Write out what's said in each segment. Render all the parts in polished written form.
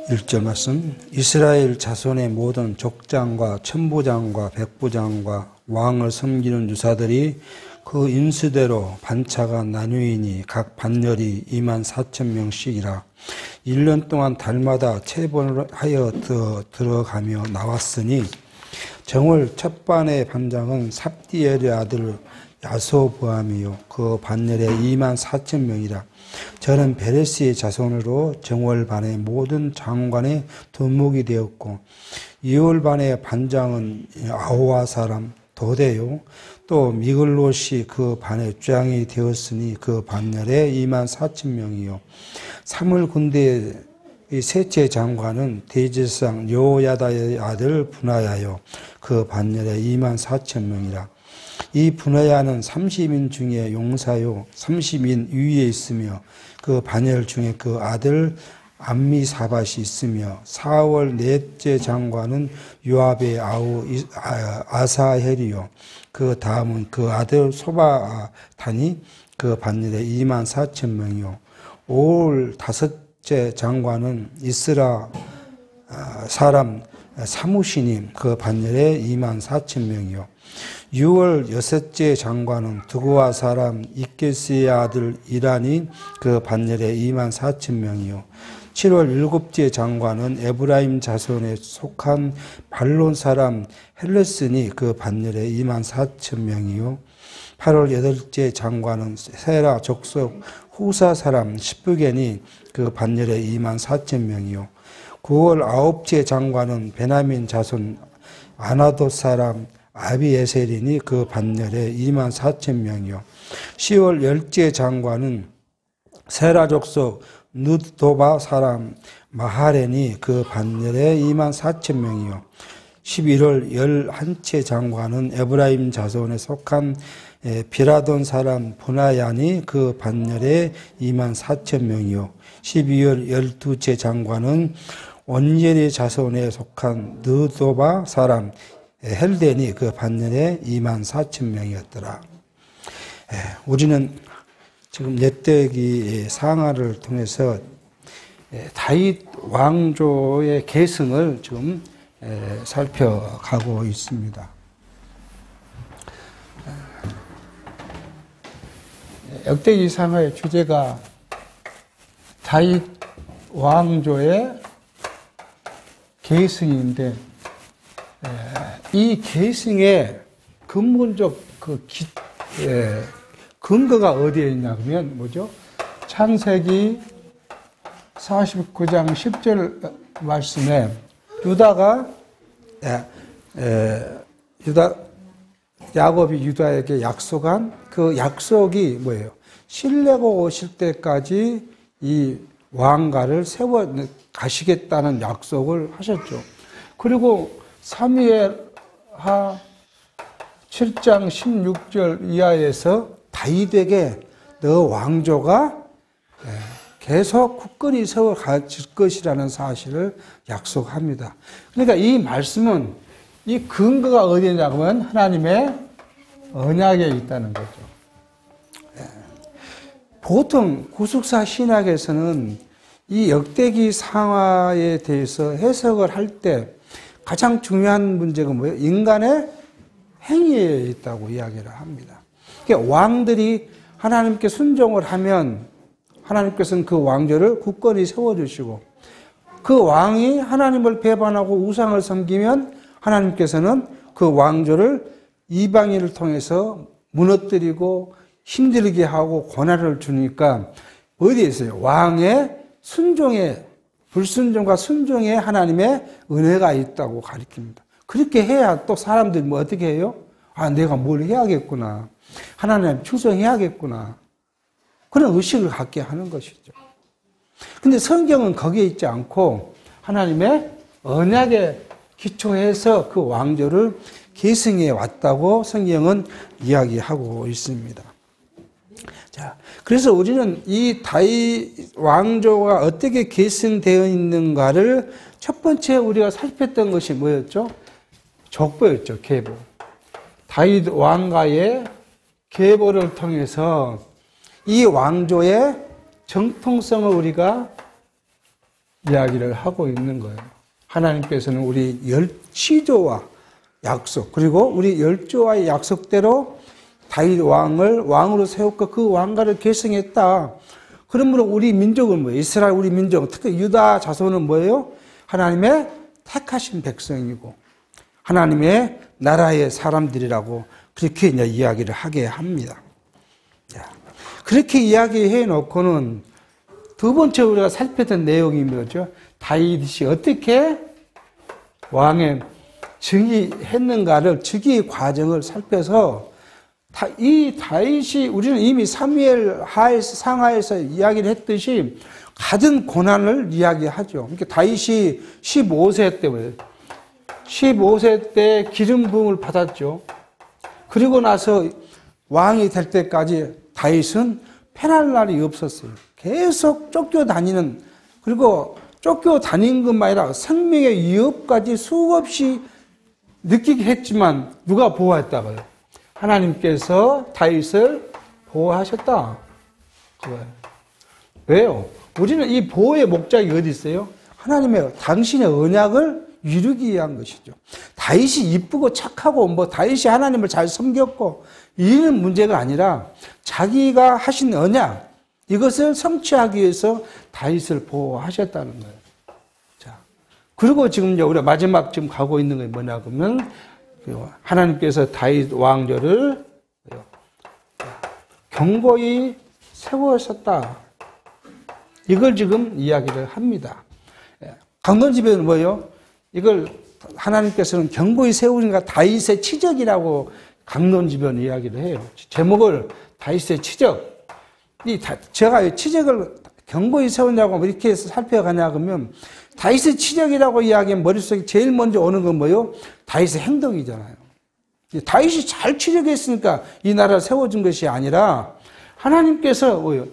1절 말씀. 이스라엘 자손의 모든 족장과 천부장과 백부장과 왕을 섬기는 유사들이 그 인수대로 반차가 나뉘니 각 반열이 24,000명씩이라. 1년 동안 달마다 체번을 하여 들어가며 나왔으니 정월 첫 반의 반장은 삽디엘의 아들 야소보암이요 그 반열에 24,000명이라. 저는 베레스의 자손으로 정월 반의 모든 장관의 두목이 되었고 2월 반의 반장은 아호와 사람 도대요 또 미글롯이 그 반의 쫙이 되었으니 그 반열에 24,000명이요 3월 군대의 셋째 장관은 대제사장 여호야다의 아들 분하야요 그 반열에 24,000명이라. 이 분하야는 30인 중에 용사요 30인 위에 있으며 그 반열 중에 그 아들 암미사밧이 있으며 4월 넷째 장관은 요압의 아우 아사헬이요 그 다음은 그 아들 소바단이 그 반열에 24,000명이요 5월 다섯째 장관은 이스라 사람 사무시님 그 반열에 24,000명이요 6월 여섯째 장관은 두고와 사람 이케스의 아들 이란이 그 반열에 24,000명이요 7월 일곱째 장관은 에브라임 자손에 속한 발론 사람 헬레슨이 그 반열에 24,000명이요 8월 여덟째 장관은 세라 족속 후사 사람 시브겐이 그 반열에 24,000명이요 9월 아홉째 장관은 베냐민 자손 아나도 사람 아비에셀이니 그 반열에 24,000명이요 10월 열째 장관은 세라 족속 누드도바 사람 마하렌이 그 반열에 24,000명이요 11월 11째 장관은 에브라임 자손에 속한 비라돈 사람 분하야니 그 반열에 24,000명이요 12월 12째 장관은 온예리 자손에 속한 느도바 사람 헬덴이 그 반열에 24,000명이었더라. 우리는 지금 엿대기 상하를 통해서 다윗 왕조의 계승을 지금 살펴가고 있습니다. 엿대기 상하의 주제가 다윗 왕조의 계승인데 이 계승의 근본적 근거가 어디에 있냐 그러면 뭐죠? 창세기 49장 10절 말씀에 야곱이 유다에게 약속한 그 약속이 뭐예요? 실레가 오실 때까지 이 왕가를 세워 가시겠다는 약속을 하셨죠. 그리고 사무엘하 7장 16절 이하에서 다윗에게 너 왕조가 계속 굳건히 세워 갈 것이라는 사실을 약속합니다. 그러니까 이 말씀은 이 근거가 어디냐면 하나님의 언약에 있다는 거죠. 보통 구속사 신학에서는 이 엿대기 상하에 대해서 해석을 할 때 가장 중요한 문제가 뭐예요? 인간의 행위에 있다고 이야기를 합니다. 그러니까 왕들이 하나님께 순종을 하면 하나님께서는 그 왕조를 굳건히 세워주시고 그 왕이 하나님을 배반하고 우상을 섬기면 하나님께서는 그 왕조를 이방인을 통해서 무너뜨리고 힘들게 하고 고난을 주니까 어디에 있어요? 왕의 순종에 불순종과 순종에 하나님의 은혜가 있다고 가르칩니다. 그렇게 해야 또 사람들이 뭐 어떻게 해요? 아, 내가 뭘 해야겠구나. 하나님 충성해야겠구나. 그런 의식을 갖게 하는 것이죠. 근데 성경은 거기에 있지 않고 하나님의 언약에 기초해서 그 왕조를 계승해 왔다고 성경은 이야기하고 있습니다. 자, 그래서 우리는 이 다윗 왕조가 어떻게 계승되어 있는가를 첫 번째 우리가 살폈던 것이 뭐였죠? 족보였죠, 계보. 다윗 왕가의 계보를 통해서 이 왕조의 정통성을 우리가 이야기를 하고 있는 거예요. 하나님께서는 우리 시조와 약속, 그리고 우리 열조와의 약속대로 다윗 왕을 왕으로 세웠고 그 왕가를 계승했다. 그러므로 우리 민족은 뭐예요? 이스라엘 우리 민족, 특히 유다 자손은 뭐예요? 하나님의 택하신 백성이고 하나님의 나라의 사람들이라고 그렇게 이제 이야기를 하게 합니다. 그렇게 이야기해 놓고는 두 번째 우리가 살폈던 내용이 뭐죠? 다윗이 어떻게 왕의 즉위했는가를 즉위 과정을 살펴서 이 다윗이 우리는 이미 사무엘 상하에서 이야기를 했듯이 갖은 고난을 이야기하죠. 그러니까 다윗이 15세 때 15세 때 기름 부음을 받았죠. 그리고 나서 왕이 될 때까지 다윗은 편할 날이 없었어요. 계속 쫓겨다니는, 그리고 쫓겨다닌 것만 아니라 생명의 위협까지 수없이 느끼게 했지만 누가 보호했다고요? 하나님께서 다윗을 보호하셨다. 그거예요. 왜요? 우리는 이 보호의 목적이 어디 있어요? 하나님의 당신의 언약을 이루기 위한 것이죠. 다윗이 이쁘고 착하고 다윗이 하나님을 잘 섬겼고 이런 문제가 아니라 자기가 하신 언약, 이것을 성취하기 위해서 다윗을 보호하셨다는 거예요. 자, 그리고 지금 이제 우리가 마지막 지금 가고 있는 게 뭐냐 그러면 하나님께서 다윗 왕조를 견고히 세우셨다. 이걸 지금 이야기를 합니다. 강론집에는 뭐예요? 이걸 하나님께서는 견고히 세우니까 다윗의 치적이라고 강론집에는 이야기를 해요. 제목을 다윗의 치적. 제가 치적을 견고히 세우냐고 이렇게 살펴가냐 그러면 다윗의 치적이라고 이야기하면 머릿속에 제일 먼저 오는 건 뭐예요? 다윗의 행동이잖아요. 다윗이 잘 치적했으니까 이 나라가 세워진 것이 아니라 하나님께서 뭐예요?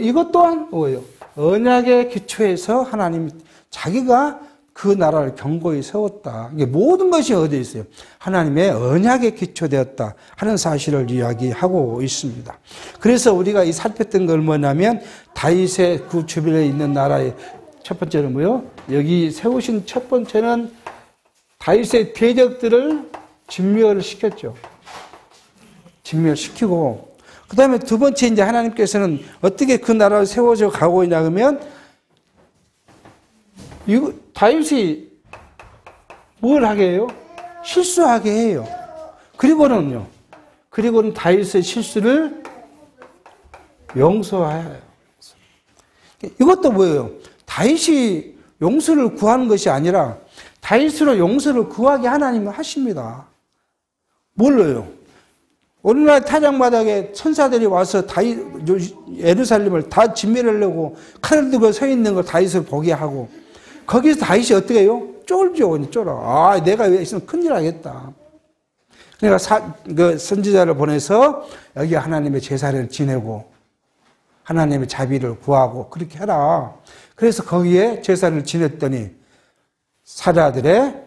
이것 또한 뭐예요? 언약의 기초에서 하나님 자기가 그 나라를 견고히 세웠다. 이게 모든 것이 어디에 있어요? 하나님의 언약에 기초되었다 하는 사실을 이야기하고 있습니다. 그래서 우리가 이 살폈던 걸 뭐냐면 다윗의 그 주변에 있는 나라의 첫 번째는 뭐요? 여기 세우신 첫 번째는 다윗의 대적들을 진멸시켰죠. 진멸시키고 그 다음에 두 번째 이제 하나님께서는 어떻게 그 나라를 세워져 가고 있냐 그러면 다윗이 뭘 하게 해요? 실수하게 해요. 그리고는 다윗의 실수를 용서해요. 이것도 뭐예요? 다윗이 용서를 구하는 것이 아니라 다윗으로 용서를 구하게 하나님은 하십니다. 뭘로요? 오늘날 타작마당에 천사들이 와서 예루살렘을 다 진멸하려고 칼을 들고 서 있는 걸 다윗을 보게 하고 거기서 다윗이 어떻게 해요? 쫄죠. 쫄아. 내가 왜 있으면 큰일 하겠다. 그러니까 그 선지자를 보내서 여기 하나님의 제사를 지내고 하나님의 자비를 구하고 그렇게 해라. 그래서 거기에 제사를 지냈더니 사자들의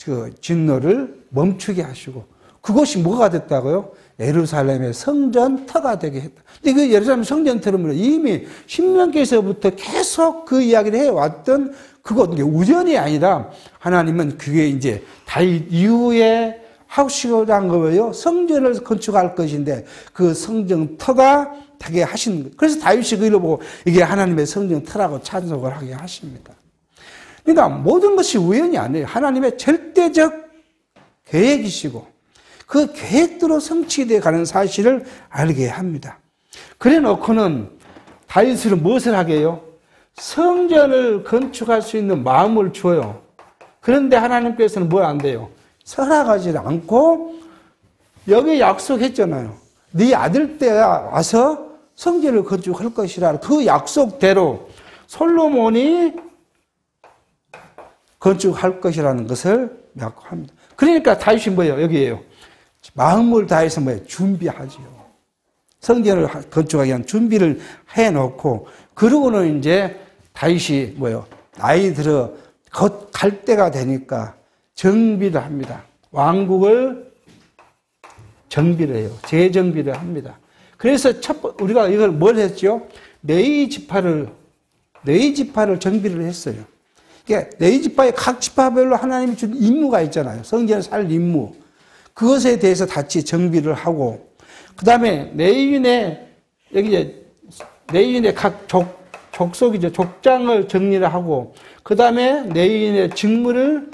그 진노를 멈추게 하시고 그것이 뭐가 됐다고요? 예루살렘의 성전터가 되게 했다. 근데 그 예루살렘 성전터는 이미 신명기에서부터 계속 그 이야기를 해왔던 그것, 우연이 아니라 하나님은 그게 이제 다윗 이후에 하시고자 한 거예요. 성전을 건축할 것인데 그 성전터가 되게 하신 거예요. 그래서 다윗이 그걸 보고 이게 하나님의 성전터라고 찬송을 하게 하십니다. 그러니까 모든 것이 우연이 아니에요. 하나님의 절대적 계획이시고 그 계획대로 성취되어 가는 사실을 알게 합니다. 그래 놓고는 다윗은 무엇을 하게 해요? 성전을 건축할 수 있는 마음을 줘요. 그런데 하나님께서는 뭐 안 돼요? 설하지 않고 여기 약속했잖아요. 네 아들 때가 와서 성전을 건축할 것이라 그 약속대로 솔로몬이 건축할 것이라는 것을 약속합니다. 그러니까 다윗이 뭐예요? 여기에요. 마음을 다해서 뭐예요? 준비하지요. 성전을 건축하기 위한 준비를 해놓고 그러고는 이제 다윗이 뭐예요? 나이 들어 곧 갈 때가 되니까 정비를 합니다. 왕국을 정비를 해요. 재정비를 합니다. 그래서 우리가 이걸 뭘 했죠? 레위 지파를 정비를 했어요. 네 지파의 각 지파별로 하나님이 준 임무가 있잖아요. 성전을 살 임무. 그것에 대해서 같이 정비를 하고, 그 다음에 레위인의, 여기 이제, 레위인의 각 족속이죠. 족장을 정리를 하고, 그 다음에 레위인의 직무를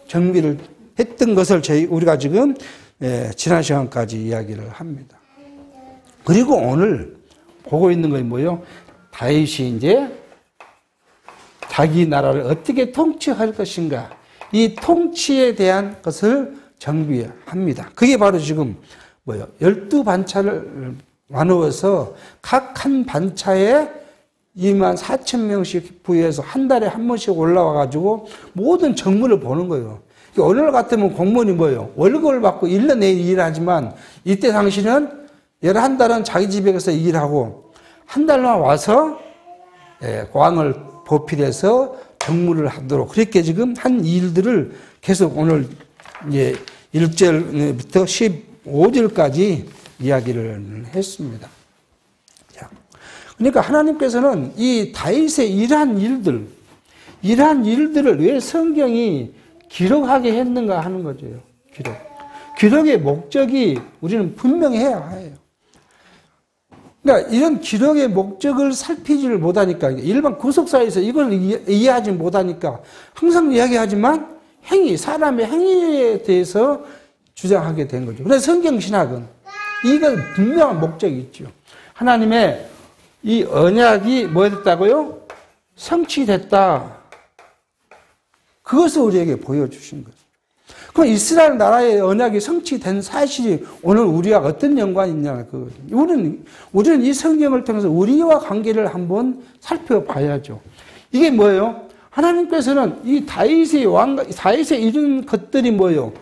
정비를 했던 것을 우리가 지금, 지난 시간까지 이야기를 합니다. 그리고 오늘 보고 있는 건 뭐예요? 다윗이 이제 자기 나라를 어떻게 통치할 것인가. 이 통치에 대한 것을 정비합니다. 그게 바로 지금 뭐예요? 12반차를 나누어서 각 한 반차에 24,000명씩 부여해서 한 달에 한 번씩 올라와가지고 모든 정무를 보는 거예요. 오늘 같으면 공무원이 뭐예요? 월급을 받고 1년 내내 일하지만 이때 당시는 11달은 자기 집에 가서 일하고 한 달만 와서 왕을 보필해서 정무를 하도록 그렇게 지금 한 일들을 계속 오늘 이제 1절부터 15절까지 이야기를 했습니다. 그러니까 하나님께서는 이 다윗의 이러한 일들을 왜 성경이 기록하게 했는가 하는 거죠. 기록의 목적이 우리는 분명히 해야 해요. 그러니까 이런 기록의 목적을 살피지를 못하니까 일반 구속사에서 이걸 이해하지 못하니까 항상 이야기하지만 사람의 행위에 대해서 주장하게 된 거죠. 그래서 성경신학은 이건 분명한 목적이 있죠. 하나님의 이 언약이 뭐 됐다고요? 성취됐다. 그것을 우리에게 보여주신 거죠. 그럼 이스라엘 나라의 언약이 성취된 사실이 오늘 우리와 어떤 연관이 있냐 그거거든요. 우리는 이 성경을 통해서 우리와 관계를 한번 살펴봐야죠. 이게 뭐예요? 하나님께서는 이 다윗의 이런 것들이 뭐예요?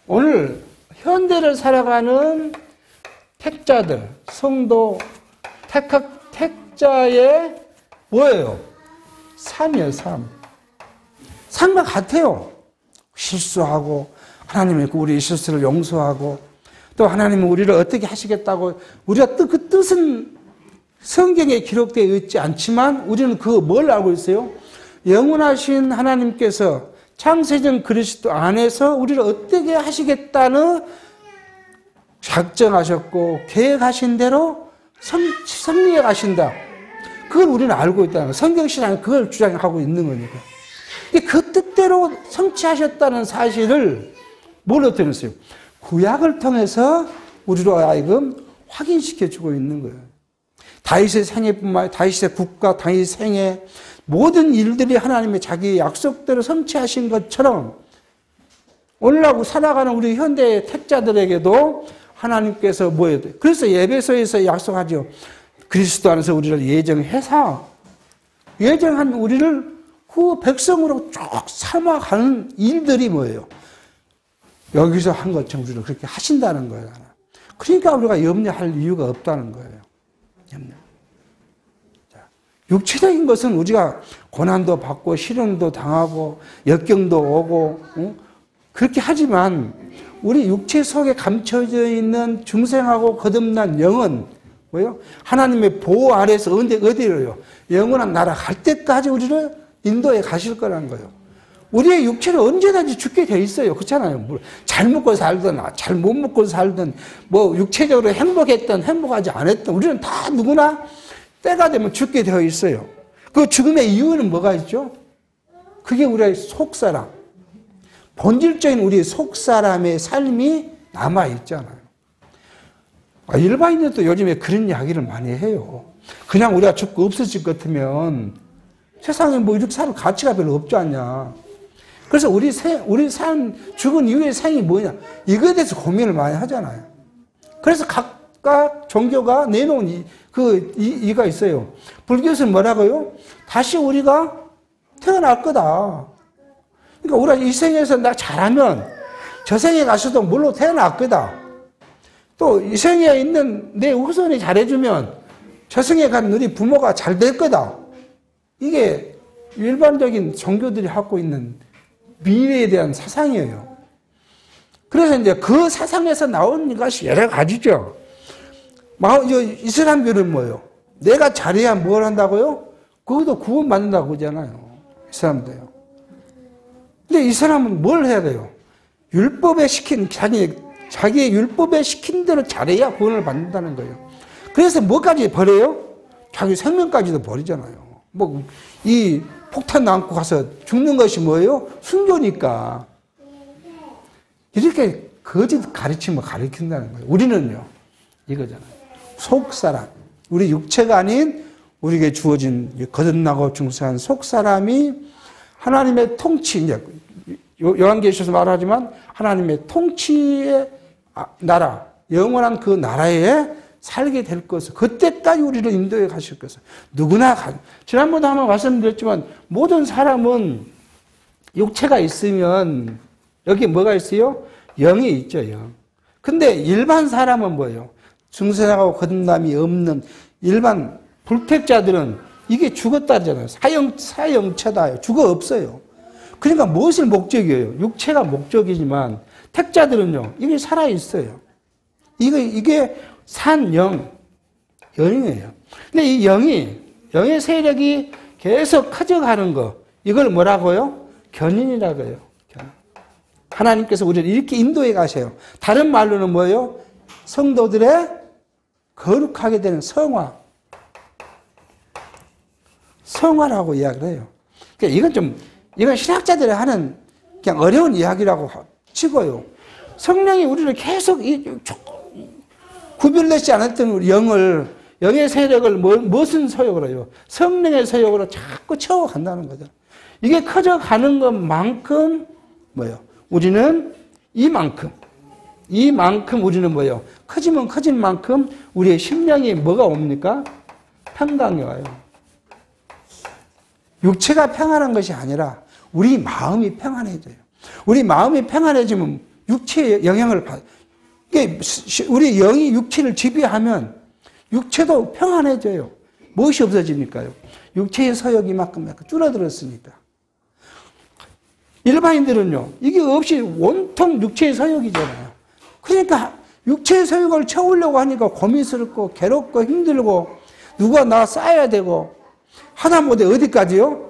오늘 현대를 살아가는 택자들, 성도, 택자의 뭐예요? 삶이에요, 삶. 삶과 같아요. 실수하고, 하나님이 우리 실수를 용서하고, 또 하나님은 우리를 어떻게 하시겠다고, 우리가 그 뜻은 성경에 기록되어 있지 않지만, 우리는 뭘 알고 있어요? 영원하신 하나님께서 창세전 그리스도 안에서 우리를 어떻게 하시겠다는 작정하셨고 계획하신 대로 승리해 가신다. 그걸 우리는 알고 있다는 거예요. 성경신앙은 그걸 주장하고 있는 거니까. 그 뜻대로 성취하셨다는 사실을 뭘로 드렸어요? 구약을 통해서 우리로 하여금 확인시켜주고 있는 거예요. 다윗의 생애뿐만 아니라 다윗의 국가, 다윗의 생애 모든 일들이 하나님의 자기 약속대로 성취하신 것처럼 오늘하고 살아가는 우리 현대의 택자들에게도 하나님께서 뭐예요? 그래서 예배소에서 약속하죠. 그리스도 안에서 우리를 예정한 우리를 그 백성으로 쭉 삼아가는 일들이 뭐예요? 여기서 한 것처럼 우리를 그렇게 하신다는 거예요. 그러니까 우리가 염려할 이유가 없다는 거예요. 육체적인 것은 우리가 고난도 받고 시련도 당하고 역경도 오고 그렇게 하지만 우리 육체 속에 감춰져 있는 중생하고 거듭난 영은 뭐예요? 하나님의 보호 아래서 어디로요? 영원한 나라 갈 때까지 우리를 인도에 가실 거라는 거예요. 우리의 육체는 언제든지 죽게 돼 있어요. 그렇잖아요. 잘 먹고 살든 잘 못 먹고 살든 뭐 육체적으로 행복했든 행복하지 않았든 우리는 다 누구나 때가 되면 죽게 되어 있어요. 그 죽음의 이유는 뭐가 있죠? 그게 우리의 속사람. 본질적인 우리 속사람의 삶이 남아있잖아요. 일반인들도 요즘에 그런 이야기를 많이 해요. 그냥 우리가 죽고 없어질 것 같으면 세상에 뭐 이렇게 살 가치가 별로 없지 않냐. 그래서 우리 삶, 죽은 이후의 생이 뭐냐. 이거에 대해서 고민을 많이 하잖아요. 그래서 각각 종교가 내놓은 이가 있어요. 불교에서는 뭐라고요? 다시 우리가 태어날 거다. 그러니까 우리가 이 생에서 나 잘하면 저 생에 가서도 물로 태어날 거다. 또 이 생에 있는 내 후손이 잘해주면 저 생에 간 우리 부모가 잘 될 거다. 이게 일반적인 종교들이 갖고 있는 미래에 대한 사상이에요. 그래서 이제 그 사상에서 나온 것이 여러 가지죠. 이슬람교는 뭐예요? 내가 잘해야 뭘 한다고요? 그것도 구원받는다고 그러잖아요. 이 사람도요. 근데 이 사람은 뭘 해야 돼요? 율법에 시킨, 자기의 율법에 시킨 대로 잘해야 구원을 받는다는 거예요. 그래서 뭐까지 버려요? 자기 생명까지도 버리잖아요. 뭐, 이 폭탄 안고 가서 죽는 것이 뭐예요? 순교니까. 이렇게 거짓 가르치면 가르친다는 거예요. 우리는요, 이거잖아요. 속사람. 우리 육체가 아닌 우리에게 주어진 거듭나고 중생한 속사람이 하나님의 통치, 이제 요한계시에서 말하지만 하나님의 통치의 나라, 영원한 그 나라에 살게 될 것을, 그때까지 우리를 인도해 가실 것을 누구나 지난번에 한번 말씀드렸지만 모든 사람은 육체가 있으면 여기 뭐가 있어요? 영이 있죠, 영. 근데 일반 사람은 뭐예요? 중생하고 거듭남이 없는 일반 불택자들은 이게 죽었다잖아요. 사형체다. 죽어 없어요. 그러니까 무엇을 목적이에요? 육체가 목적이지만 택자들은요, 이게 살아있어요. 이게 산영, 영이에요. 근데 이 영의 세력이 계속 커져가는 거, 이걸 뭐라고요? 견인이라고 해요. 하나님께서 우리를 이렇게 인도해 가셔요. 다른 말로는 뭐예요? 성도들의 거룩하게 되는 성화라고 이야기를 해요. 그러니까 이건 신학자들이 하는 그냥 어려운 이야기라고 치고요. 성령이 우리를 계속 구별되지 않았던 우리 영의 세력을 무슨 소욕으로 해요? 성령의 소욕으로 자꾸 채워간다는 거죠. 이게 커져가는 것만큼 뭐예요? 우리는 이만큼 우리는 뭐예요? 커지면 커진 만큼 우리의 심령이 뭐가 옵니까? 평강이 와요. 육체가 평안한 것이 아니라 우리 마음이 평안해져요. 우리 마음이 평안해지면 육체의 영향을 우리 영이 육체를 지배하면 육체도 평안해져요. 무엇이 없어지니까요? 육체의 서욕이 만큼 줄어들었으니까. 일반인들은요, 이게 없이 온통 육체의 서욕이잖아요. 그러니까 육체의 서욕을 채우려고 하니까 고민스럽고 괴롭고 힘들고 누가 나 쌓아야 되고 하다못해 어디까지요?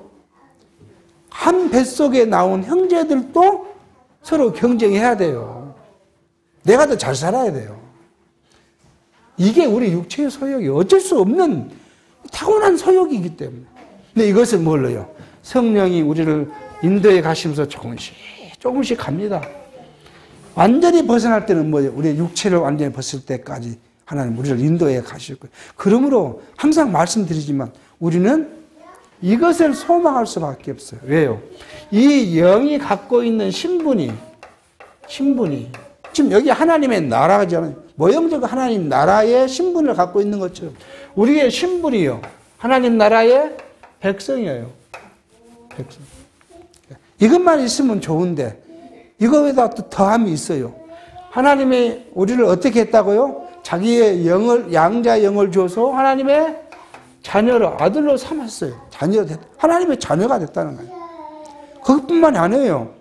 한 뱃속에 나온 형제들도 서로 경쟁해야 돼요. 내가 더 잘 살아야 돼요. 이게 우리 육체의 소욕이 어쩔 수 없는 타고난 소욕이기 때문에. 근데 이것을 뭘로요? 성령이 우리를 인도해 가시면서 조금씩 갑니다. 완전히 벗어날 때는 뭐예요? 우리의 육체를 완전히 벗을 때까지 하나님 우리를 인도해 가실 거예요. 그러므로 항상 말씀드리지만 우리는 이것을 소망할 수밖에 없어요. 왜요? 이 영이 갖고 있는 신분이 지금 여기 하나님의 나라잖아요. 모형적 하나님 나라의 신분을 갖고 있는 것처럼 우리의 신분이요. 하나님 나라의 백성이에요. 백성. 이것만 있으면 좋은데 이거에다 또 더함이 있어요. 하나님이 우리를 어떻게 했다고요? 자기의 영을, 양자의 영을 줘서 하나님의 자녀로, 아들로 삼았어요. 하나님의 자녀가 됐다는 거예요. 그것뿐만이 아니에요.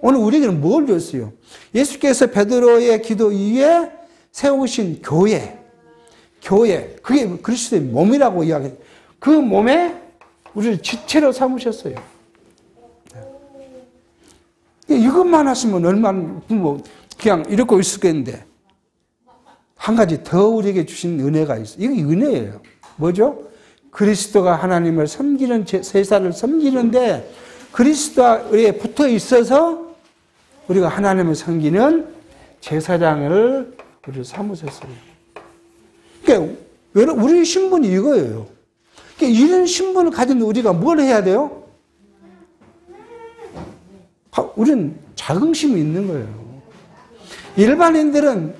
오늘 우리에게는 뭘 줬어요? 예수께서 베드로의 기도 위에 세우신 교회. 그게 그리스도의 몸이라고 이야기해요. 그 몸에 우리를 지체로 삼으셨어요. 이것만 하시면 얼마나 그냥 이러고 있었겠는데 한 가지 더 우리에게 주신 은혜가 있어요. 이게 은혜예요. 뭐죠? 그리스도가 하나님을 섬기는 세상을 섬기는데 그리스도에 붙어 있어서 우리가 하나님을 섬기는 제사장을 우리를 삼으셨어요. 그러니까 우리의 신분이 이거예요. 그러니까 이런 신분을 가진 우리가 뭘 해야 돼요? 우리는 자긍심이 있는 거예요. 일반인들은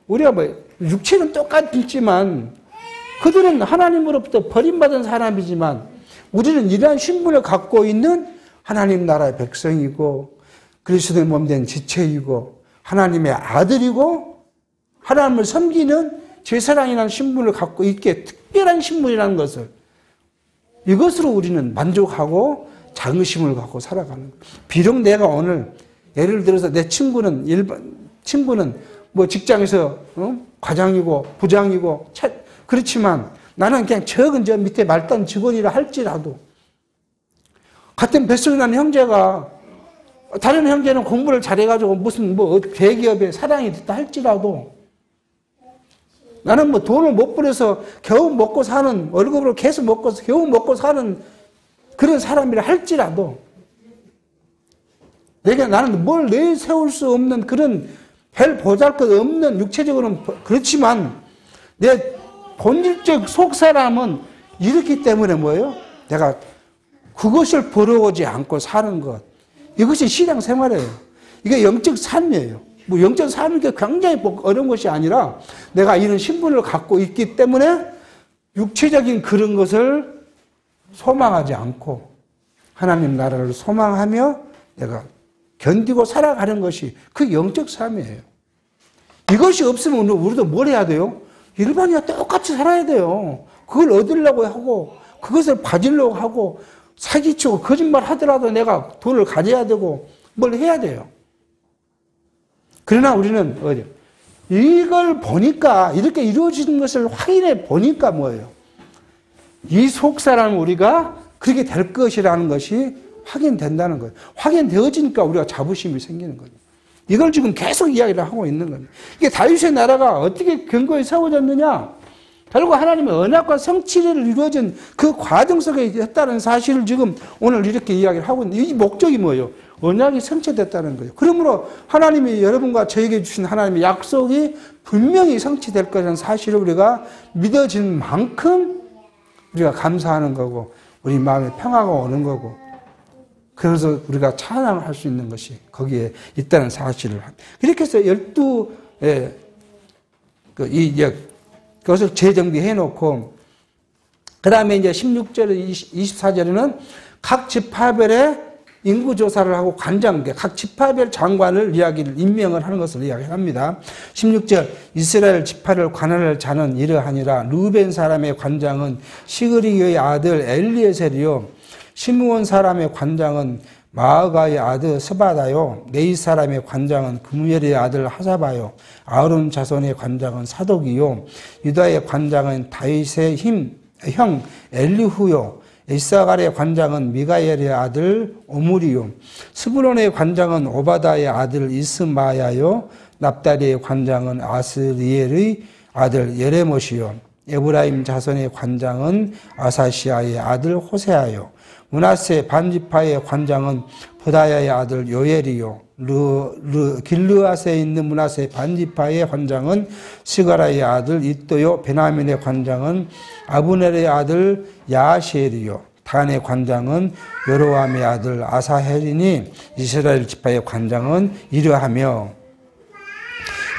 우리가 육체는 똑같지만 그들은 하나님으로부터 버림받은 사람이지만 우리는 이러한 신분을 갖고 있는 하나님 나라의 백성이고 그리스도의 몸된 지체이고 하나님의 아들이고 하나님을 섬기는 제사장이라는 신분을 갖고 있기에 특별한 신분이라는 것을 이것으로 우리는 만족하고 자긍심을 갖고 살아가는 거예요. 비록 내가 오늘 예를 들어서 내 친구는 뭐 직장에서 과장이고 부장이고 그렇지만 나는 그냥 적은 저 밑에 말단 직원이라 할지라도 같은 뱃속에 나는 형제가 다른 형제는 공부를 잘해가지고 무슨 뭐 대기업에 사장이 됐다 할지라도 나는 뭐 돈을 못 벌여서 겨우 먹고 사는, 월급으로 계속 먹고 겨우 먹고 사는 그런 사람이라 할지라도 나는 뭘 내세울 수 없는 그런 별 보잘것 없는 육체적으로는 그렇지만 내 본질적 속사람은 이렇기 때문에 뭐예요? 내가 그것을 벌어오지 않고 사는 것. 이것이 신앙생활이에요. 이게 영적 삶이에요. 뭐 영적 삶이 굉장히 어려운 것이 아니라 내가 이런 신분을 갖고 있기 때문에 육체적인 그런 것을 소망하지 않고 하나님 나라를 소망하며 내가 견디고 살아가는 것이 그 영적 삶이에요. 이것이 없으면 우리도 뭘 해야 돼요? 일반인과 똑같이 살아야 돼요. 그걸 얻으려고 하고 그것을 가지려고 하고 사기치고 거짓말 하더라도 내가 돈을 가져야 되고 뭘 해야 돼요. 그러나 우리는 어디요? 이걸 보니까 이렇게 이루어지는 것을 확인해 보니까 뭐예요? 이 속사람 우리가 그렇게 될 것이라는 것이 확인된다는 거예요. 확인되어지니까 우리가 자부심이 생기는 거예요. 이걸 지금 계속 이야기를 하고 있는 겁니다. 이게 다윗의 나라가 어떻게 견고히 세워졌느냐? 결국 하나님의 언약과 성취를 이루어진 그 과정 속에 있다는 사실을 지금 오늘 이렇게 이야기를 하고 있는데 이 목적이 뭐예요? 언약이 성취됐다는 거예요. 그러므로 하나님이 여러분과 저에게 주신 하나님의 약속이 분명히 성취될 것이라는 사실을 우리가 믿어진 만큼 우리가 감사하는 거고 우리 마음에 평화가 오는 거고 그래서 우리가 찬양을 할 수 있는 것이 거기에 있다는 사실을 그렇게 해서 12 그것을 재정비해 놓고 그 다음에 이제 16절 24절에는 각 지파별의 인구조사를 하고 관장계, 각 지파별 장관을 임명을 하는 것을 이야기합니다. 16절 이스라엘 지파를 관할할 자는 이러하니라. 루벤 사람의 관장은 시그리의 아들 엘리에셀이요 시므온 사람의 관장은 마아가의 아들 스바다요 네이 사람의 관장은 금무엘의 아들 하사바요 아론 자손의 관장은 사독이요 유다의 관장은 다윗의 형 엘리후요 이사갈의 관장은 미가엘의 아들 오므리요 스불론의 관장은 오바다의 아들 이스마야요 납달리의 관장은 아스리엘의 아들 예레못이요 에브라임 자손의 관장은 아사시아의 아들 호세아요 므낫세 반지파의 관장은 보다야의 아들 요엘이요 길르앗에 있는 므낫세 반지파의 관장은 시가라의 아들 이또요 베냐민의 관장은 아브넬의 아들 야시엘이요 단의 관장은 여로함의 아들 아사헬이니 이스라엘 지파의 관장은 이러하며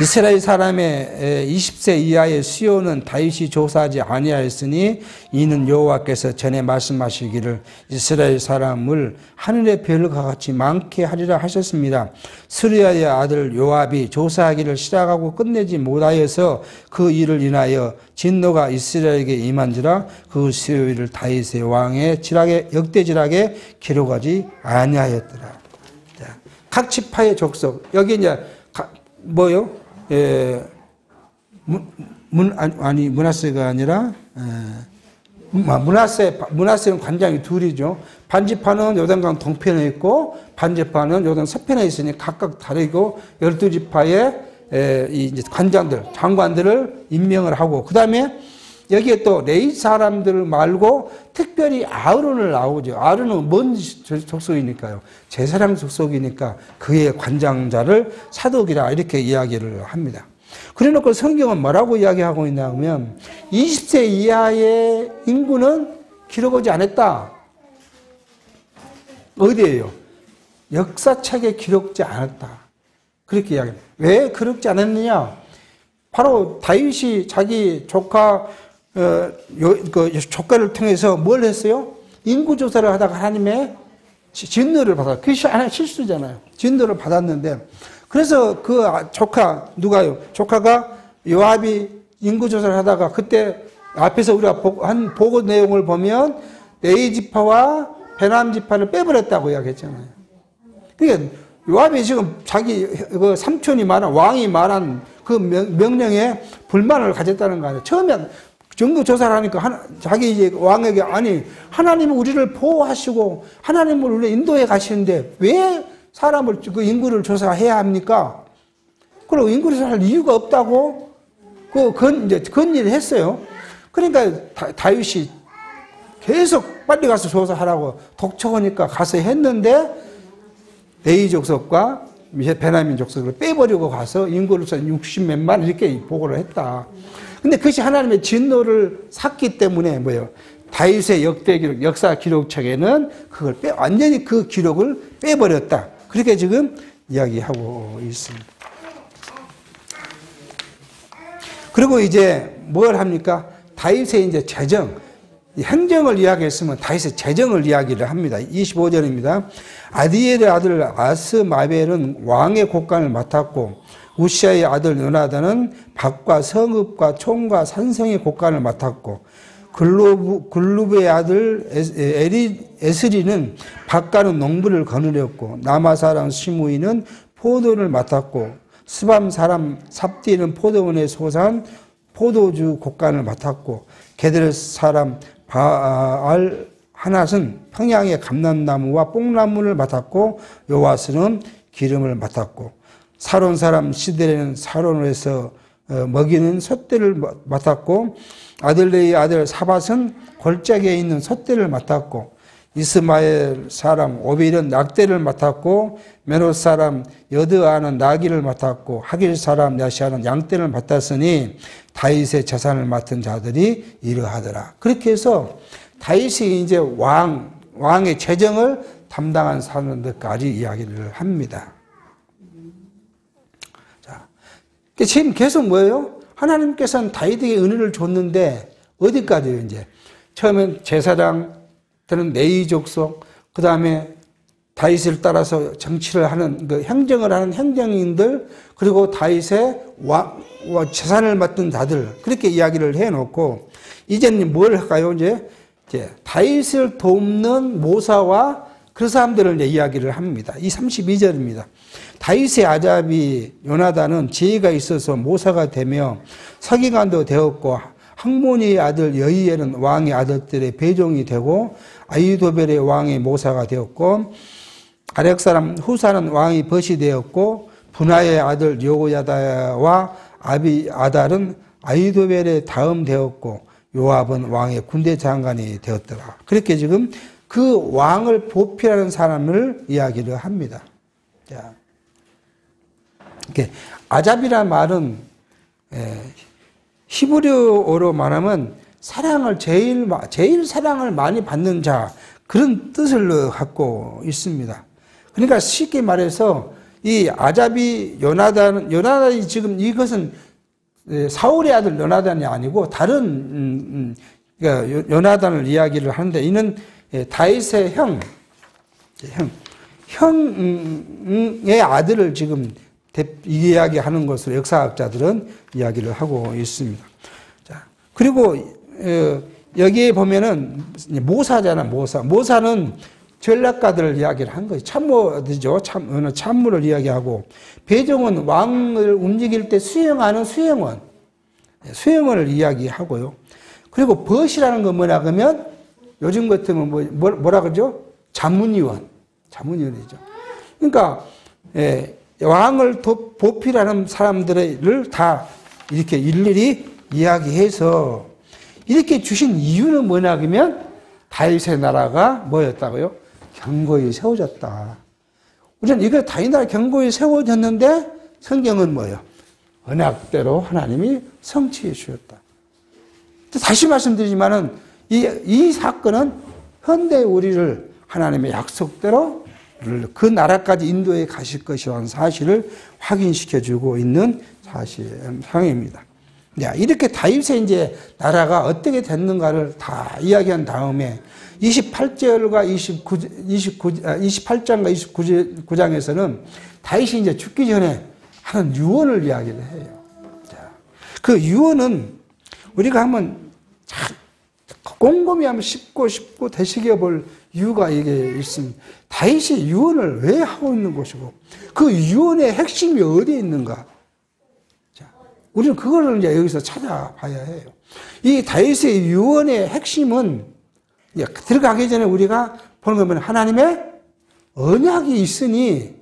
이스라엘 사람의 20세 이하의 수요는 다윗이 조사하지 아니하였으니 이는 여호와께서 전에 말씀하시기를 이스라엘 사람을 하늘의 별과 같이 많게 하리라 하셨습니다. 스루야의 아들 요압이 조사하기를 시작하고 끝내지 못하여서 그 일을 인하여 진노가 이스라엘에게 임한지라 그 수요일을 다윗의 왕의 역대지락에 기록하지 아니하였더라. 각 지파의 족속 여기 이제 뭐요? 므낫세가 아니라 므낫세는 관장이 둘이죠. 반지파는 요단강 동편에 있고 반지파는 요단 서편에 있으니 각각 다르고 12지파의 이제 관장들, 장관들을 임명을 하고 그 다음에 여기에 또 레위 사람들 말고 특별히 아론을 나오죠. 아론은 뭔 족속이니까요? 제사장 족속이니까 그의 관장자를 사독이라 이렇게 이야기를 합니다. 그래놓고 성경은 뭐라고 이야기하고 있냐면 20세 이하의 인구는 기록하지 않았다. 어디예요? 역사책에 기록지 않았다. 그렇게 이야기합니다. 왜 기록지 않았느냐? 바로 다윗이 자기 조카 조카를 통해서 뭘 했어요? 인구조사를 하다가 하나님의 진노를 받았어요. 그것이 하나의 실수잖아요. 진노를 받았는데 그래서 그 조카 누가요? 조카가 요압이 인구조사를 하다가 그때 앞에서 우리가 한 보고 내용을 보면 레위 지파와 베냐민 지파를 빼버렸다고 이야기했잖아요. 그러니까 요압이 지금 자기 그 삼촌이 말한 왕이 말한 그 명령에 불만을 가졌다는 거 아니에요. 처음에 정도조사를 하니까 자기 이제 왕에게 아니 하나님은 우리를 보호하시고 하나님을 우리 인도해 가시는데 왜 사람을, 그 인구를 조사해야 합니까? 그리고 인구를 조사할 이유가 없다고, 이제 건의를 했어요. 그러니까 다윗이 계속 빨리 가서 조사하라고 독촉하니까 가서 했는데, 레위 족속과 베냐민 족속을 빼버리고 가서 인구를 60몇만 이렇게 보고를 했다. 근데 그것이 하나님의 진노를 샀기 때문에 뭐예요? 다윗의 역대 기록, 역사 기록책에는 그걸 완전히 그 기록을 빼버렸다. 그렇게 지금 이야기하고 있습니다. 그리고 이제 뭘 합니까? 다윗의 이제 재정, 행정을 이야기했으면 다윗의 재정을 이야기를 합니다. 25절입니다. 아디엘의 아들 아스마벨은 왕의 곡간을 맡았고 우시아의 아들 요나단은 밭과 성읍과 총과 산성의 곡간을 맡았고 글루브의 아들 에스리는 밭가는 농부를 거느렸고 남아 사람 시므이는 포도를 맡았고 스밤 사람 삽디는 포도원에 소산 포도주 곡간을 맡았고 게데르 사람 바알 하낫은 평양의 감람나무와 뽕나무를 맡았고 요아스는 기름을 맡았고 사론 사람 시드레는 사론에서 먹이는 솥대를 맡았고 아들레의 아들 사밧은 골짜기에 있는 솥대를 맡았고 이스마엘 사람 오빌은 낙대를 맡았고 메롯 사람 여드아는 나귀를 맡았고 하길 사람 야시아는 양떼를 맡았으니 다윗의 재산을 맡은 자들이 이러하더라. 그렇게 해서 다윗이 이제 왕의 재정을 담당한 사람들까지 이야기를 합니다. 자, 지금 계속 뭐예요? 하나님께서는 다윗에게 은혜를 줬는데 어디까지요? 이제 처음엔 제사장, 또는 레위 족속, 그 다음에 다윗을 따라서 정치를 하는 그 행정을 하는 행정인들, 그리고 다윗의 재산을 맡은 자들, 그렇게 이야기를 해놓고 이제는 뭘 할까요? 이제 다윗을 돕는 모사와 그 사람들을 이제 이야기를 합니다. 이 32절입니다. 다윗의 아잡이 요나단은 지혜가 있어서 모사가 되며 서기관도 되었고 항모니의 아들 여이엘은 왕의 아들들의 배종이 되고 아히도벨의 왕의 모사가 되었고 아렉 사람 후사는 왕의 벗이 되었고 분하의 아들 여호야다와 아비아달은 아히도벨의 다음 되었고 요압은 왕의 군대 장관이 되었더라. 그렇게 지금 그 왕을 보필하는 사람을 이야기를 합니다. 자, 이렇게 아잡이란 말은 히브리어로 말하면 사랑을 제일 사랑을 많이 받는 자, 그런 뜻을 갖고 있습니다. 그러니까 쉽게 말해서 이 아잡이 요나단이 지금 이것은 사울의 아들 요나단이 아니고 다른 그러니까 요나단을 이야기를 하는데 이는 다윗의 형의 아들을 지금 이야기하는 것으로 역사학자들은 이야기를 하고 있습니다. 자, 그리고 여기에 보면은 모사잖아, 모사. 모사는 전략가들을 이야기를 한 거예요. 참모들이죠. 참모를 이야기하고 배종은 왕을 움직일 때 수행하는 수행원을 이야기하고요. 그리고 벗이라는 건 뭐냐 그러면 요즘 같으면 뭐라 그러죠? 자문위원이죠. 그러니까 왕을 보필하는 사람들을 다 이렇게 일일이 이야기해서 이렇게 주신 이유는 뭐냐 그러면 다윗의 나라가 뭐였다고요? 견고히 세워졌다. 우리는 이거 다윗 나라 견고히 세워졌는데 성경은 뭐예요? 언약대로 하나님이 성취해 주셨다. 다시 말씀드리지만은 이 사건은 현대 우리를 하나님의 약속대로 그 나라까지 인도에 가실 것이라는 사실을 확인시켜주고 있는 상황입니다. 이렇게 다윗의 이제 나라가 어떻게 됐는가를 다 이야기한 다음에 28절과 28장과 29장에서는 다윗이 이제 죽기 전에 하는 유언을 이야기를 해요. 그 유언은 우리가 한번 꼼꼼히 한번 씹고 되새겨볼 이유가 이게 있습니다. 다윗이 유언을 왜 하고 있는 것이고 그 유언의 핵심이 어디에 있는가? 자, 우리는 그거를 이제 여기서 찾아봐야 해요. 이 다윗의 유언의 핵심은 들어가기 전에 우리가 보는 거면 하나님의 언약이 있으니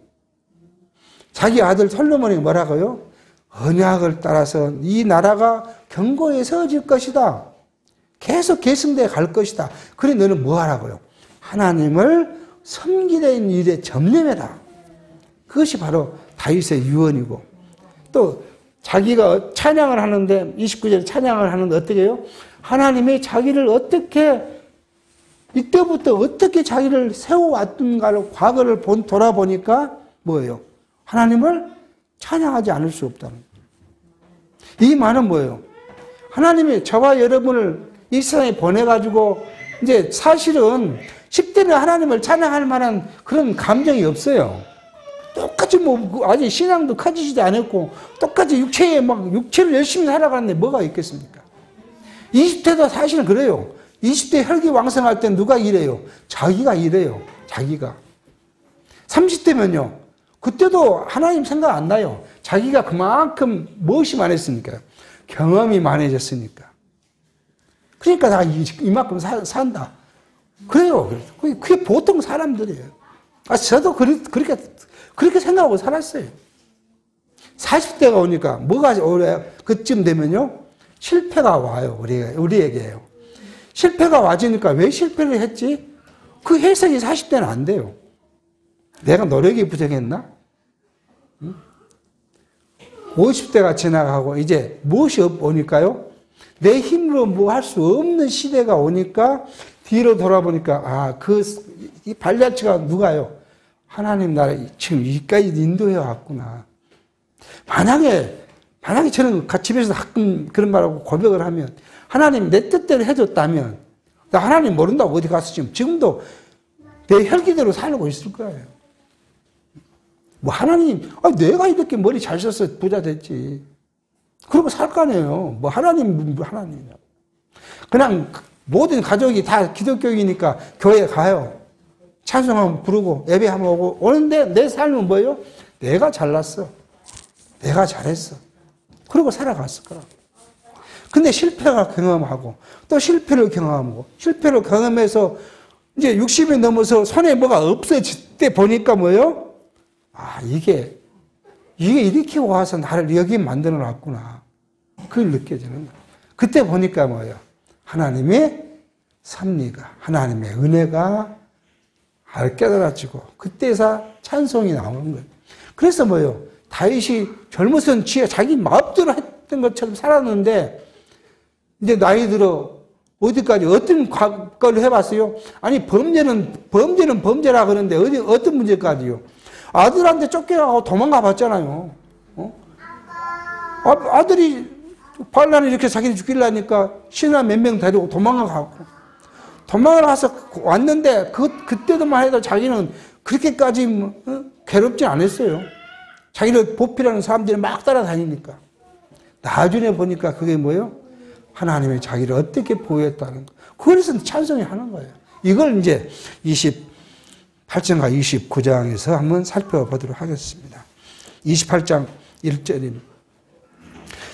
자기 아들 솔로몬이 뭐라고요? 언약을 따라서 이 나라가 견고히 세워질 것이다. 계속 계승되어 갈 것이다. 그래 너는 뭐 하라고요? 하나님을 섬기는 일에 전념해라. 그것이 바로 다윗의 유언이고, 또 자기가 찬양을 하는데 29절에 찬양을 하는데 어떻게 해요? 하나님이 자기를 어떻게 이때부터 어떻게 자기를 세워왔던가를 과거를 돌아보니까 뭐예요? 하나님을 찬양하지 않을 수 없다는 거예요. 이 말은 뭐예요? 하나님이 저와 여러분을 이 세상에 보내가지고 이제 사실은 10대는 하나님을 찬양할 만한 그런 감정이 없어요. 똑같이 아직 신앙도 커지지도 않았고 똑같이 육체를 열심히 살아가는데 뭐가 있겠습니까? 20대도 사실은 그래요. 20대 혈기왕성할 때 누가 일해요? 자기가 일해요. 자기가. 30대면요. 그때도 하나님 생각 안 나요. 자기가 그만큼 무엇이 많았으니까. 경험이 많아졌으니까. 그러니까 다 이만큼 산다. 그래요. 그게 보통 사람들이에요. 저도 그렇게 생각하고 살았어요. 40대가 오니까 뭐가 오래요? 그쯤 되면요. 실패가 와요. 우리에게요. 실패가 와지니까 왜 실패를 했지? 그 해석이 40대는 안 돼요. 내가 노력이 부족했나? 50대가 지나가고 이제 무엇이 오니까요? 내 힘으로 뭐 할 수 없는 시대가 오니까 뒤로 돌아보니까 이 발자취가 누가요? 하나님 나라 지금 여기까지 인도해 왔구나. 만약에 저는 집에서 가끔 그런 말하고 고백을 하면 하나님 내 뜻대로 해줬다면 나 하나님 모른다고 어디 가서 지금도 내 혈기대로 살고 있을 거예요. 뭐 하나님 내가 이렇게 머리 잘 써서 부자 됐지. 그러고 살 거 아니에요. 뭐 하나님이냐. 그냥 모든 가족이 다 기독교이니까 교회 가요. 찬송하면 부르고 예배하면 오고 오는데 내 삶은 뭐예요? 내가 잘났어. 내가 잘했어. 그러고 살아갔을 거라. 근데 실패가 경험하고 또 실패를 경험하고 실패를 경험해서 이제 60이 넘어서 손에 뭐가 없어질 때 보니까 뭐예요? 이게 이렇게 와서 나를 여기 만들어 놨구나. 그걸 느껴지는 거예요. 그때 보니까 뭐예요? 하나님의 섭리가, 하나님의 은혜가 깨달아지고 그때서 찬송이 나오는 거예요. 그래서 뭐예요? 다윗이 젊었을 때 자기 마음대로 했던 것처럼 살았는데 이제 나이 들어 어디까지 어떤 걸 해봤어요? 아니 범죄는 범죄라 그러는데 어떤 문제까지요? 아들한테 쫓겨가고 도망가 봤잖아요. 아들이 반란을 이렇게 자기를 죽이려니까 신하 몇 명 데리고 도망을 가서 왔는데 그때도만 해도 자기는 그렇게까지 괴롭지 않았어요. 자기를 보필하는 사람들이 막 따라다니니까. 나중에 보니까 그게 뭐예요? 하나님이 자기를 어떻게 보호했다는 거. 그래서 찬송이 하는 거예요. 이걸 이제 28장과 29장에서 한번 살펴보도록 하겠습니다. 28장 1절입니다.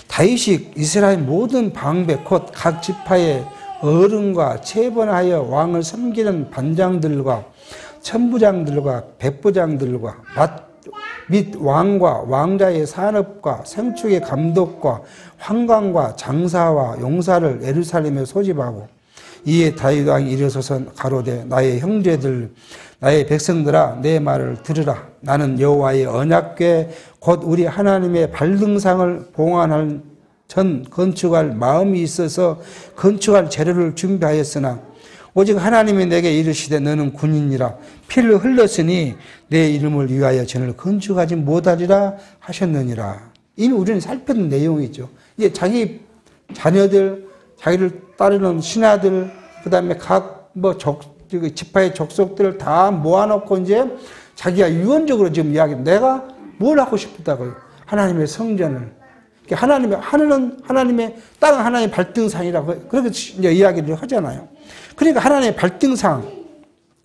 다윗이 이스라엘 모든 방배 곧 각 지파의 어른과 체번하여 왕을 섬기는 반장들과 천부장들과 백부장들과 및 왕과 왕자의 산업과 생축의 감독과 환관과 장사와 용사를 예루살렘에 소집하고 이에 다윗 왕이 일어서서 가로되 나의 형제들 나의 백성들아 내 말을 들으라. 나는 여호와의 언약궤 곧 우리 하나님의 발등상을 봉안할 전 건축할 마음이 있어서 건축할 재료를 준비하였으나 오직 하나님이 내게 이르시되 너는 군인이라 피를 흘렸으니 내 이름을 위하여 전을 건축하지 못하리라 하셨느니라. 이미 우리는 살펴본 내용이죠. 이제 자기 자녀들, 자기를 따르는 신하들, 그 다음에 각 지파의 족속들을 다 모아놓고 이제 자기가 유언적으로 지금 내가 뭘 하고 싶다고요? 하나님의 성전을. 하늘은 하나님의, 땅은 하나님의 발등상이라고 그렇게 이제 이야기를 하잖아요. 그러니까 하나님의 발등상,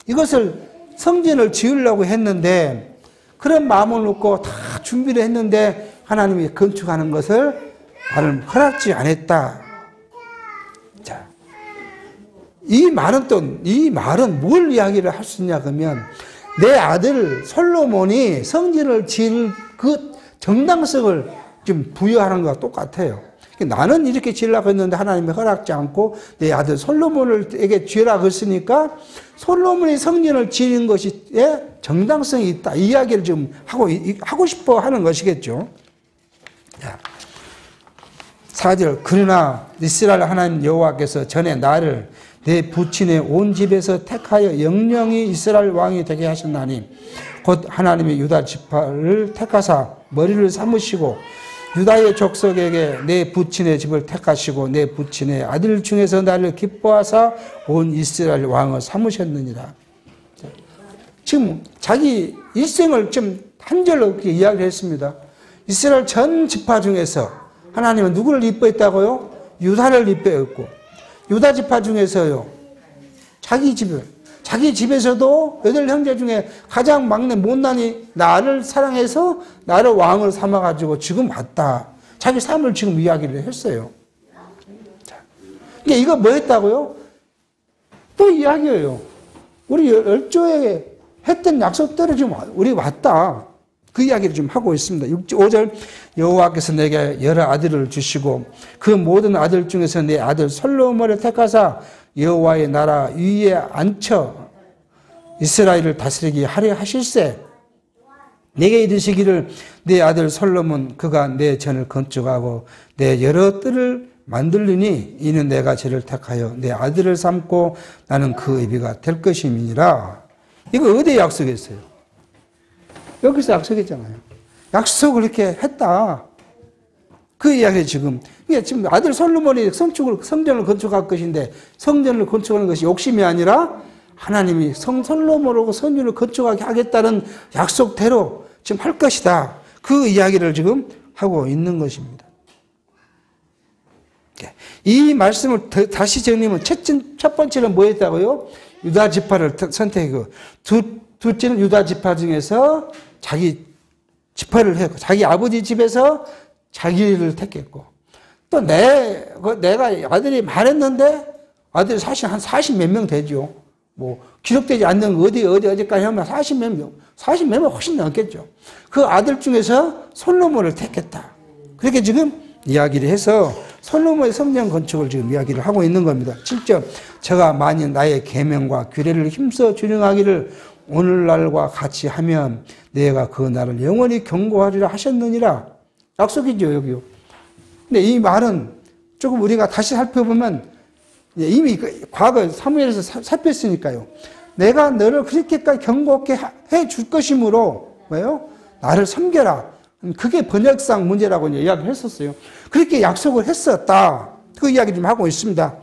이것을 성전을 지으려고 했는데, 그런 마음을 놓고 다 준비를 했는데, 하나님이 건축하는 것을 나는 허락지 않았다. 자, 이 말은 뭘 이야기를 할 수 있냐, 그러면, 내 아들 솔로몬이 성전을 지을 그 정당성을 좀 부여하는 것과 똑같아요. 나는 이렇게 지으려고 했는데 하나님이 허락지 않고 내 아들 솔로몬에게 지으라고 했으니까 솔로몬이 성전을 지은 것이 정당성이 있다. 이 이야기를 좀 하고 싶어 하는 것이겠죠. 4절 그러나 이스라엘 하나님 여호와께서 전에 나를 내 부친의 온 집에서 택하여 영영이 이스라엘 왕이 되게 하셨나니 곧 하나님의 유다 지파를 택하사 머리를 삼으시고 유다의 족속에게 내 부친의 집을 택하시고 내 부친의 아들 중에서 나를 기뻐하사 온 이스라엘 왕을 삼으셨느니라. 지금 자기 일생을 좀 한 절로 그렇게 이야기를 했습니다. 이스라엘 전 지파 중에서 하나님은 누구를 이뻐했다고요? 유다를 이뻐했고 유다 지파 중에서요. 자기 집에서도 8형제 중에 가장 막내 못난이 나를 사랑해서 나를 왕을 삼아가지고 지금 왔다. 자기 삶을 지금 이야기를 했어요. 그러니까 이거 뭐 했다고요? 또 이야기예요. 우리 열조에 했던 약속대로 지금 우리 왔다. 그 이야기를 좀 하고 있습니다. 5절 여호와께서 내게 여러 아들을 주시고 그 모든 아들 중에서 내 아들 솔로몬을 택하사 여호와의 나라 위에 앉혀 이스라엘을 다스리게 하려 하실세. 내게 이르시기를 내 아들 솔로몬 그가 내 전을 건축하고 내 여러 뜰을 만들리니 이는 내가 저를 택하여 내 아들을 삼고 나는 그 의비가 될 것임이니라. 이거 어디에 약속했어요? 여기서 약속했잖아요. 약속을 이렇게 했다. 그 이야기 지금 아들 솔로몬이 성전을 건축할 것인데 성전을 건축하는 것이 욕심이 아니라 하나님이 솔로몬하고 성전을 건축하게 하겠다는 약속대로 지금 할 것이다. 그 이야기를 지금 하고 있는 것입니다. 이 말씀을 다시 정리하면 첫 번째는 뭐였다고요? 유다 지파를 선택하고 둘째는 유다 지파 중에서 자기 지파를 했고 자기 아버지 집에서 자기를 택했고 또 내가 아들이 많았는데 아들이 사실 한 40 몇 명 되죠. 뭐 기록되지 않는 어디까지 하면 40 몇 명 훨씬 넘겠죠. 그 아들 중에서 솔로몬을 택했다. 그렇게 지금 이야기를 해서 솔로몬의 성전 건축을 지금 이야기를 하고 있는 겁니다. 7절 저가 만일 나의 계명과 규례를 힘써 준행하기를 오늘날과 같이 하면 내가 그 날을 영원히 경고하리라 하셨느니라. 약속이죠, 여기요. 근데 이 말은 조금 우리가 다시 살펴보면 이미 과거 사무엘에서 살폈으니까요. 내가 너를 그렇게까지 경고케 해 줄 것이므로 뭐예요? 나를 섬겨라. 그게 번역상 문제라고 이야기를 했었어요. 그렇게 약속을 했었다. 그 이야기 좀 하고 있습니다.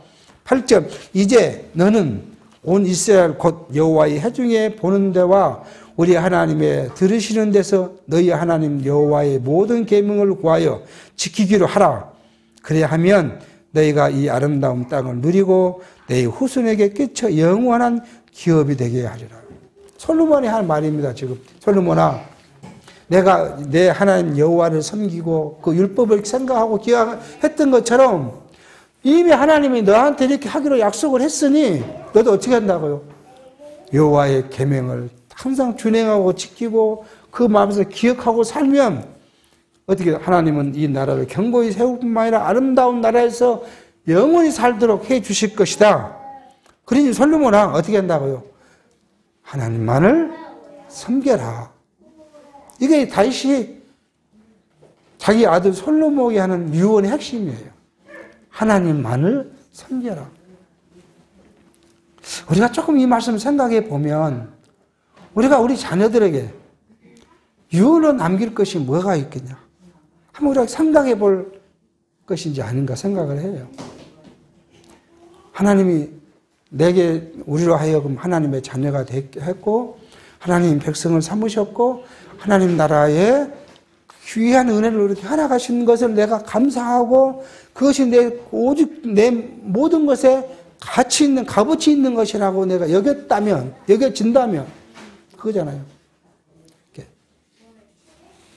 8절 이제 너는 온 이스라엘 곧 여호와의 회중에 보는 데와 우리 하나님의 들으시는 데서 너희 하나님 여호와의 모든 계명을 구하여 지키기로 하라. 그래야 하면 너희가 이 아름다운 땅을 누리고 너희 후손에게 끼쳐 영원한 기업이 되게 하리라. 솔로몬이 한 말입니다. 지금 솔로몬아 내가 내 하나님 여호와를 섬기고 그 율법을 생각하고 기억했던 것처럼 이미 하나님이 너한테 이렇게 하기로 약속을 했으니 너도 어떻게 한다고요? 여호와의 계명을 항상 준행하고 지키고 그 마음에서 기억하고 살면 어떻게 하나님은 이 나라를 견고히 세울 뿐만 아니라 아름다운 나라에서 영원히 살도록 해 주실 것이다. 그러니 솔로몬아 어떻게 한다고요? 하나님만을 섬겨라. 이게 다윗이 자기 아들 솔로몬에게 하는 유언의 핵심이에요. 하나님만을 섬겨라. 우리가 조금 이 말씀을 생각해 보면 우리가 우리 자녀들에게 유언을 남길 것이 뭐가 있겠냐. 한번 우리가 생각해 볼 것인지 아닌가 생각을 해요. 하나님이 내게 우리로 하여금 하나님의 자녀가 했고 하나님 백성을 삼으셨고 하나님 나라에 귀한 은혜를 이렇게 허락하신 것을 내가 감사하고 그것이 오직 내 모든 것에 가치 있는, 값어치 있는 것이라고 내가 여겨진다면, 그거잖아요.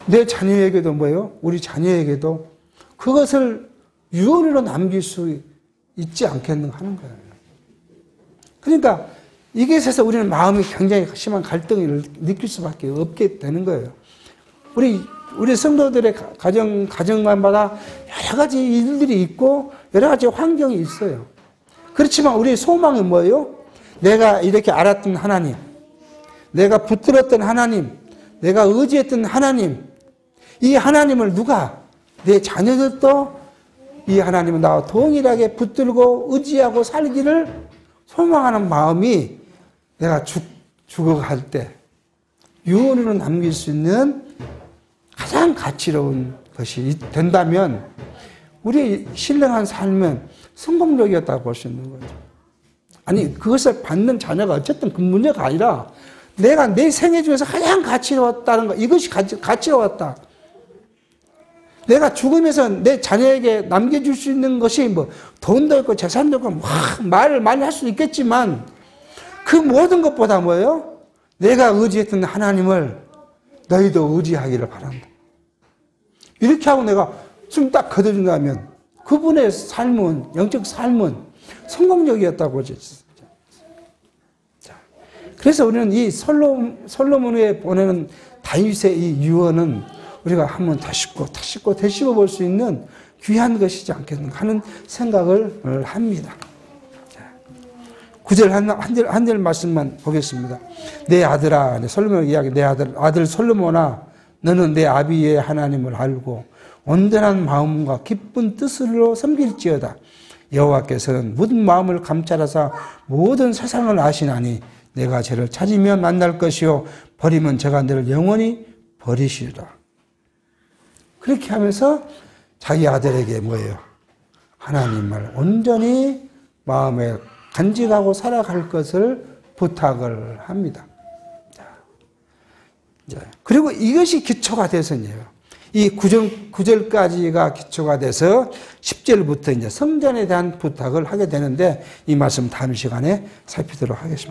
내 자녀에게도 뭐예요? 우리 자녀에게도 그것을 유언으로 남길 수 있지 않겠는가 하는 거예요. 그러니까 이게 있어서 우리는 마음이 굉장히 심한 갈등을 느낄 수밖에 없게 되는 거예요. 우리 성도들의 가정마다 여러 가지 일들이 있고 여러 가지 환경이 있어요. 그렇지만 우리의 소망이 뭐예요? 내가 이렇게 알았던 하나님, 내가 붙들었던 하나님, 내가 의지했던 하나님, 이 하나님을 누가 내 자녀들도 이 하나님은 나와 동일하게 붙들고 의지하고 살기를 소망하는 마음이 내가 죽어갈 때 유언으로 남길 수 있는 가장 가치로운 것이 된다면 우리의 신령한 삶은 성공적이었다고 볼 수 있는 거죠. 아니, 그것을 받는 자녀가 어쨌든 그 문제가 아니라 내가 내 생애 중에서 가장 가치로웠다는 거, 이것이 가치로웠다. 내가 죽으면서 내 자녀에게 남겨줄 수 있는 것이 뭐 돈도 있고 재산도 있고 말을 많이 할 수 있겠지만 그 모든 것보다 뭐예요? 내가 의지했던 하나님을 너희도 의지하기를 바란다. 이렇게 하고 내가 숨 딱 거둬준다면 그분의 삶은, 영적 삶은 성공적이었다고 보죠. 그래서 우리는 이 솔로몬에 보내는 다윗의 이 유언은 우리가 한번 되씹어 볼 수 있는 귀한 것이지 않겠는가 하는 생각을 합니다. 9절 한 절 말씀만 보겠습니다. 내 아들아, 솔로몬의 이야기, 내 아들 솔로몬아, 너는 내 아비의 하나님을 알고 온전한 마음과 기쁜 뜻으로 섬길지어다. 여호와께서는 모든 마음을 감찰하사 모든 세상을 아시나니 내가 저를 찾으면 만날 것이요 버리면 제가 너를 영원히 버리시리라. 그렇게 하면서 자기 아들에게 뭐예요? 하나님을 온전히 마음에 간직하고 살아갈 것을 부탁을 합니다. 그리고 이것이 기초가 돼서요. 이 9절까지가 기초가 돼서 10절부터 이제 성전에 대한 부탁을 하게 되는데 이 말씀 다음 시간에 살피도록 하겠습니다.